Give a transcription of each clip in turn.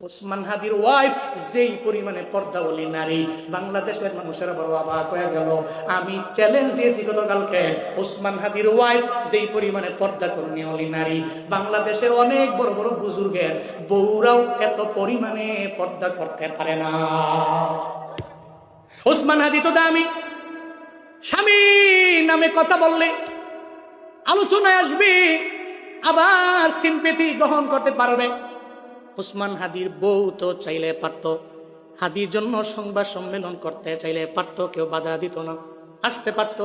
ওসমান হাদির ওয়াইফ যেই পরিমাণে পর্দাবলী নারী, বাংলাদেশের মানুষেরা বড় অবাক হয়ে গেল। আমি চ্যালেঞ্জ দিয়েছি গতকালকে, ওসমান হাদির ওয়াইফ যেই পরিমাণে পর্দা কর্মী নারী, বাংলাদেশের অনেক বড় বড় বুজুর্গের বউরাও এত পরিমাণে পর্দা করতে পারে না। ওসমান হাদি তো দামি, স্বামী নামে কথা বললে আলোচনায় আসবে, আবার সিম্পেথি গ্রহণ করতে পারবে। ওসমান হাদির বউ তো চাইলে পারত, হাদির জন্য সংবাদ সম্মেলন করতে চাইলে পারত, কেউ বাধা দিত না, আসতে পারত।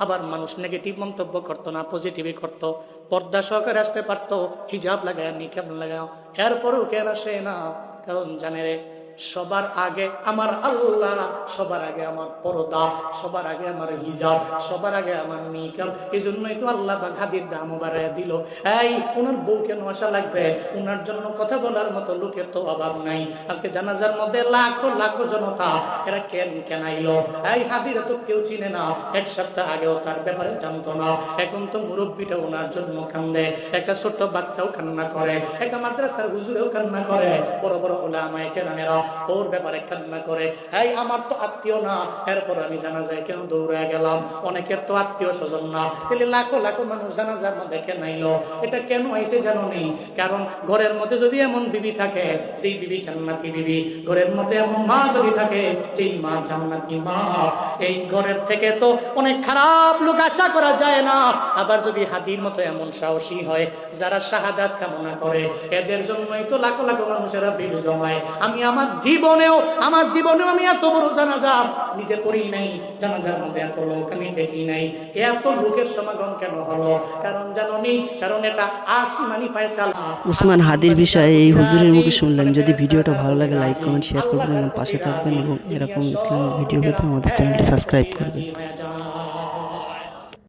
আবার মানুষ নেগেটিভ মন্তব্য করতো না, পজিটিভই করত। পর্দা সহকারে আসতে পারত, হিজাব লাগায় নিকাব লাগায়। এরপরেও কেন আসে না? কারণ জানে রে, সবার আগে আমার আল্লাহ, সবার আগে আমার পর্দা, সবার আগে আমার হিজাব, সবার আগে আমার নিকাব। এই জন্যই তো আল্লাহ হাদির দাম বাড়ায় দিল। এই ওনার বউ কেন আসা লাগবে? ওনার জন্য কথা বলার মতো লোকের তো অভাব নাই। আজকে জানাজার মধ্যে লাখো লাখো জনতা, এরা কেন আইলো? এই হাদিরা তো কেউ চিনে না, এক সপ্তাহ আগেও তার ব্যাপারে জানতো না। এখন তো মুরব্বীটা ওনার জন্য কান্দে, একটা ছোট্ট বাচ্চাও কান্না করে, একটা মাদ্রাসার হুজুরেও কান্না করে, বড় বড় ওলামায়ে কেরামেরা ওর ব্যাপারে কান্না করে। এই আমার তো আত্মীয় না, এরপর আমি জানাজায় কেন দৌড়ে গেলাম? অনেকের তো আত্মীয় স্বজন না, তাহলে লাখো লাখো মানুষ জানাজার মধ্যে কেন আইলো? এটা কেন আইছে জানো নি? কারণ ঘরের মধ্যে যদি এমন বিবি থাকে যেই বিবি জান্নাতি বিবি, ঘরের মধ্যে এমন মা যদি থাকে যেই মা জান্নাতি মা, এই ঘরের থেকে তো অনেক খারাপ লোক আশা করা যায় না। আবার যদি হাদির মতো এমন সাহসী হয় যারা শাহাদাত কামনা করে, এদের জন্যই তো লাখো লাখো মানুষেরা ভিড় জমায়। আমি আমার জীবনেও আমি এত বড় জানাজা নিজে করি নাই, জানাজার মধ্যে এত লোক আমি দেখি নাই। এত লোকের সমাগম কেন হলো? কারণ জানো নি, কারণ এটা আসমানি ফয়সালা। ওসমান হাদির বিষয়ে এই হুজুরের মুখে শুনলেন। যদি ভিডিওটা ভালো লাগে লাইক কমেন্ট শেয়ার করবেন এবং পাশে থাকবেন, এবং এরকম ইসলামিক ভিডিও পেতে আমাদের চ্যানেলটি সাবস্ক্রাইব করবেন।